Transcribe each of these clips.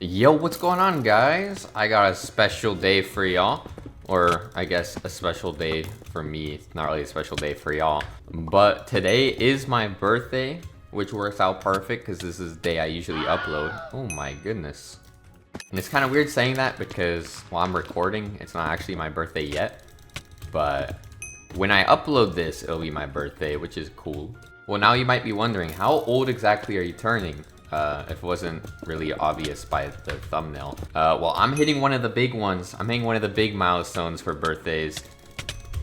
Yo, what's going on, guys? I got a special day for y'all. Or, I guess, a special day for me. It's not really a special day for y'all. But today is my birthday, which works out perfect because this is the day I usually upload. Oh my goodness. And it's kind of weird saying that because while I'm recording, it's not actually my birthday yet. But when I upload this, it'll be my birthday, which is cool. Well, now you might be wondering, how old exactly are you turning? If it wasn't really obvious by the thumbnail. Well, I'm hitting one of the big ones. I'm hitting one of the big milestones for birthdays.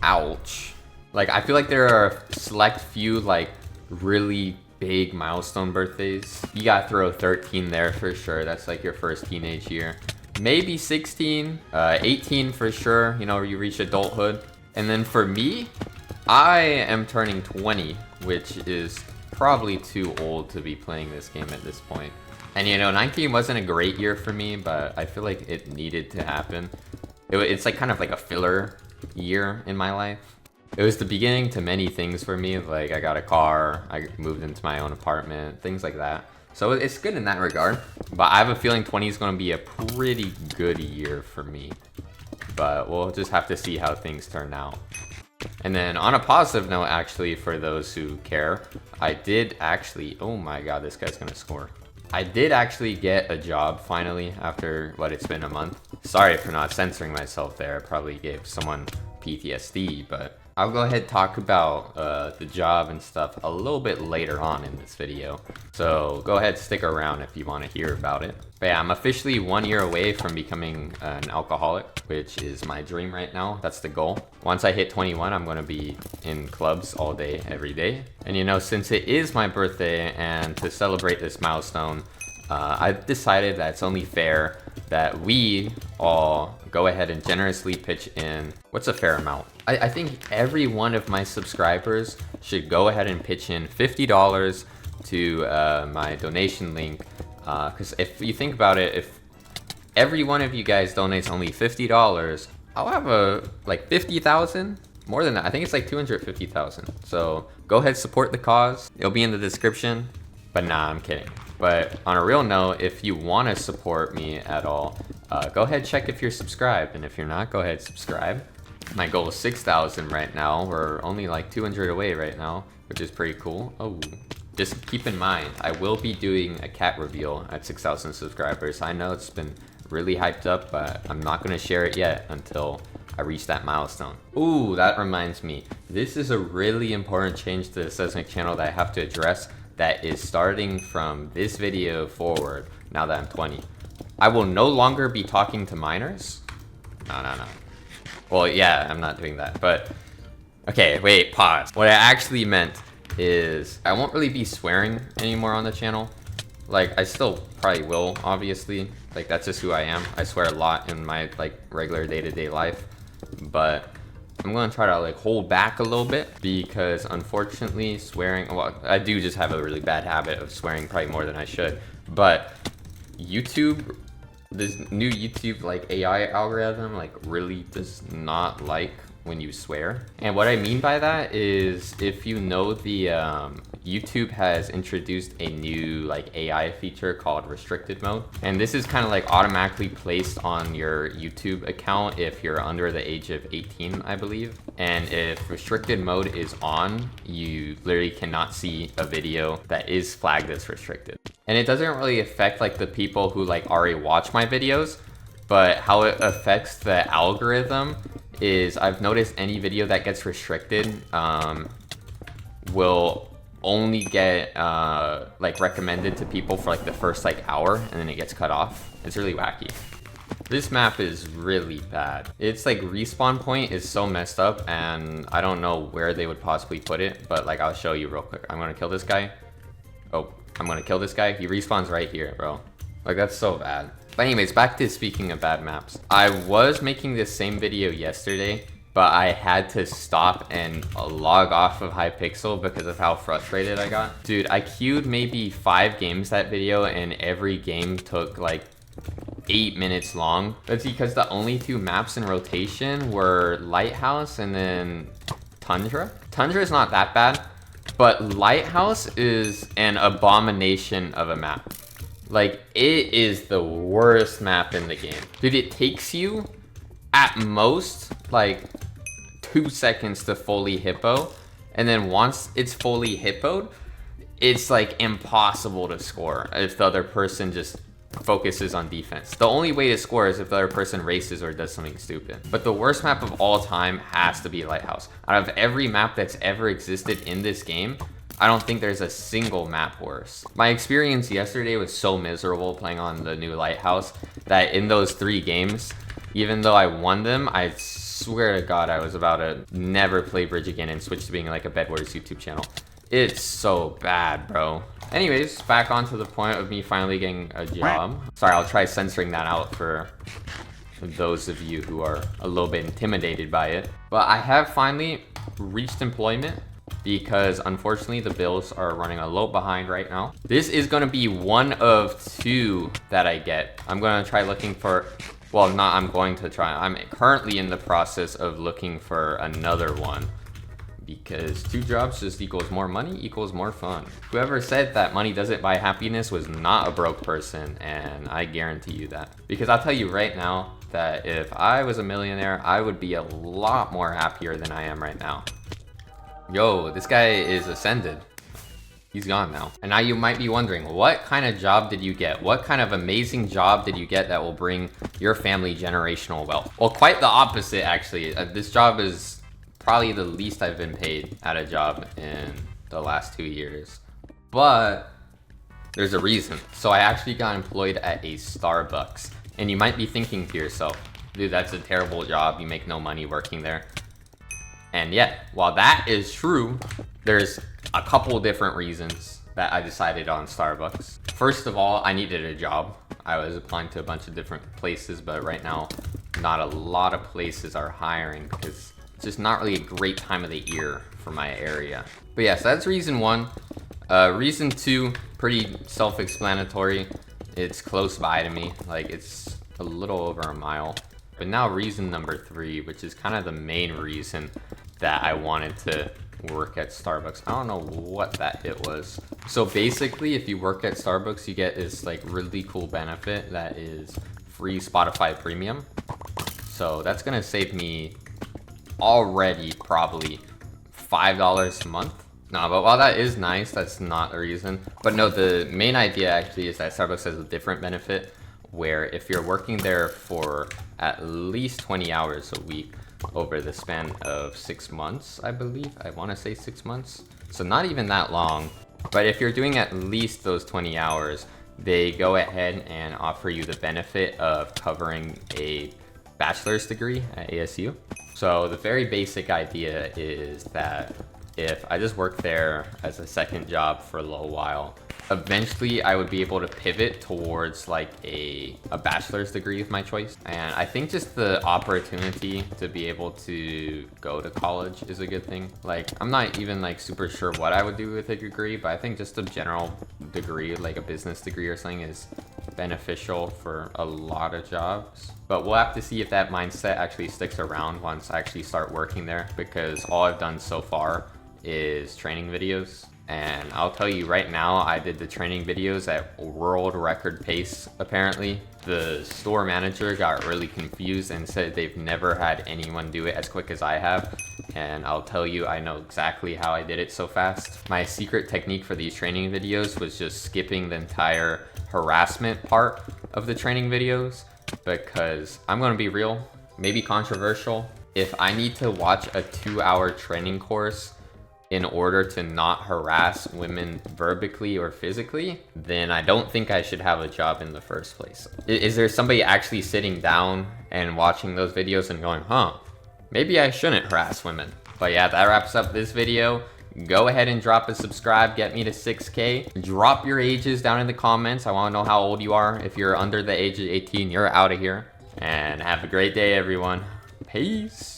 Ouch. Like, I feel like there are a select few, like, really big milestone birthdays. You gotta throw 13 there for sure. That's like your first teenage year. Maybe 16, 18 for sure. You know, you reach adulthood. And then for me, I am turning 20, which is probably too old to be playing this game at this point. And you know, 19 wasn't a great year for me, but I feel like it needed to happen. It's like kind of like a filler year in my life. It was the beginning to many things for me. Like, I got a car, I moved into my own apartment, things like that. So it's good in that regard. But I have a feeling 20 is going to be a pretty good year for me. But we'll just have to see how things turn out. And then on a positive note, actually, for those who care, I did actually, oh my god, this guy's gonna score. I did actually get a job finally after, what, it's been a month. Sorry for not censoring myself there. I probably gave someone PTSD, but I'll go ahead and talk about the job and stuff a little bit later on in this video. So go ahead, stick around if you want to hear about it. But yeah, I'm officially 1 year away from becoming an alcoholic, which is my dream right now. That's the goal. Once I hit 21, I'm going to be in clubs all day, every day. And you know, since it is my birthday and to celebrate this milestone, I've decided that it's only fair that we all go ahead and generously pitch in. What's a fair amount? I think every one of my subscribers should go ahead and pitch in $50 to my donation link. Because if you think about it, if every one of you guys donates only $50, I'll have like 50,000. More than that, I think it's like 250,000. So go ahead, support the cause. It'll be in the description. But nah, I'm kidding. But on a real note, if you want to support me at all, go ahead, check if you're subscribed. And if you're not, go ahead, subscribe. My goal is 6,000 right now. We're only like 200 away right now, which is pretty cool. Oh, just keep in mind, I will be doing a cat reveal at 6,000 subscribers. I know it's been really hyped up, but I'm not going to share it yet until I reach that milestone. Ooh, that reminds me. This is a really important change to the cesxp channel that I have to address that is starting from this video forward, now that I'm 20. I will no longer be talking to minors. No. Well, yeah, I'm not doing that, but okay, wait, pause. What I actually meant is I won't really be swearing anymore on the channel. Like, I still probably will, obviously. Like, that's just who I am. I swear a lot in my, like, regular day-to-day life. But I'm gonna try to, like, hold back a little bit because, unfortunately, swearing... Well, I do just have a really bad habit of swearing probably more than I should. But YouTube... This new YouTube, like, AI algorithm, like, really does not like when you swear. And what I mean by that is, if you know, the YouTube has introduced a new, like, AI feature called restricted mode. And this is kind of like automatically placed on your YouTube account if you're under the age of 18, I believe. And if restricted mode is on, you literally cannot see a video that is flagged as restricted. And it doesn't really affect, like, the people who, like, already watch my videos, but how it affects the algorithm is I've noticed any video that gets restricted will only get like recommended to people for like the first like hour, and then it gets cut off. It's really wacky. This map is really bad. It's like respawn point is so messed up, and I don't know where they would possibly put it, but like I'll show you real quick. I'm gonna kill this guy. Oh, I'm gonna kill this guy. He respawns right here, bro. Like, that's so bad. But anyways, back to speaking of bad maps. I was making this same video yesterday, but I had to stop and log off of Hypixel because of how frustrated I got. Dude, I queued maybe 5 games that video, and every game took like 8 minutes long. That's because the only 2 maps in rotation were Lighthouse and then Tundra. Tundra is not that bad, but Lighthouse is an abomination of a map. Like, it is the worst map in the game. Dude, it takes you at most like 2 seconds to fully hippo, and then once it's fully hippoed, it's like impossible to score if the other person just focuses on defense. The only way to score is if the other person races or does something stupid. But the worst map of all time has to be Lighthouse. Out of every map that's ever existed in this game, I don't think there's a single map worse. My experience yesterday was so miserable playing on the new Lighthouse that in those 3 games, even though I won them, I swear to God I was about to never play Bridge again and switch to being like a Bedwars YouTube channel. It's so bad, bro. Anyways, back onto the point of me finally getting a job. Sorry, I'll try censoring that out for those of you who are a little bit intimidated by it. But I have finally reached employment, because unfortunately the bills are running a little behind right now. This is gonna be one of 2 that I get. I'm gonna try looking for, well, not I'm going to try. I'm currently in the process of looking for another one, because 2 jobs just equals more money equals more fun. Whoever said that money doesn't buy happiness was not a broke person, and I guarantee you that. Because I'll tell you right now that if I was a millionaire, I would be a lot more happier than I am right now. Yo, this guy is ascended. He's gone now. And now you might be wondering, what kind of job did you get? What kind of amazing job did you get that will bring your family generational wealth? Well, quite the opposite, actually. This job is probably the least I've been paid at a job in the last 2 years. But there's a reason. So I actually got employed at a Starbucks. And you might be thinking to yourself, dude, that's a terrible job. You make no money working there. And yet, while that is true, there's a couple different reasons that I decided on Starbucks. First of all, I needed a job. I was applying to a bunch of different places, but right now, not a lot of places are hiring because it's just not really a great time of the year for my area. But yeah, so that's reason 1. Reason 2, pretty self-explanatory. It's close by to me, like it's a little over a mile. But now reason number 3, which is kind of the main reason that I wanted to work at Starbucks. I don't know what that hit was. So basically, if you work at Starbucks, you get this like really cool benefit that is free Spotify Premium. So that's gonna save me already probably $5 a month. No, but while that is nice, that's not the reason. But no, the main idea actually is that Starbucks has a different benefit where if you're working there for at least 20 hours a week over the span of 6 months, I believe. I want to say 6 months. So not even that long. But if you're doing at least those 20 hours, they go ahead and offer you the benefit of covering a bachelor's degree at ASU. So the very basic idea is that if I just work there as a second job for a little while, eventually I would be able to pivot towards like a bachelor's degree of my choice. And I think just the opportunity to be able to go to college is a good thing. Like, I'm not even like super sure what I would do with a degree, but I think just a general degree, like a business degree or something, is beneficial for a lot of jobs. But we'll have to see if that mindset actually sticks around once I actually start working there, because all I've done so far is training videos. And I'll tell you right now, I did the training videos at world record pace, apparently. The store manager got really confused and said they've never had anyone do it as quick as I have. And I'll tell you, I know exactly how I did it so fast. My secret technique for these training videos was just skipping the entire harassment part of the training videos, because I'm gonna be real, maybe controversial. If I need to watch a 2-hour training course in order to not harass women verbally or physically, then I don't think I should have a job in the first place. Is there somebody actually sitting down and watching those videos and going, huh, maybe I shouldn't harass women? But yeah, that wraps up this video. Go ahead and drop a subscribe, get me to 6K. Drop your ages down in the comments. I want to know how old you are. If you're under the age of 18, you're out of here. And have a great day, everyone. Peace.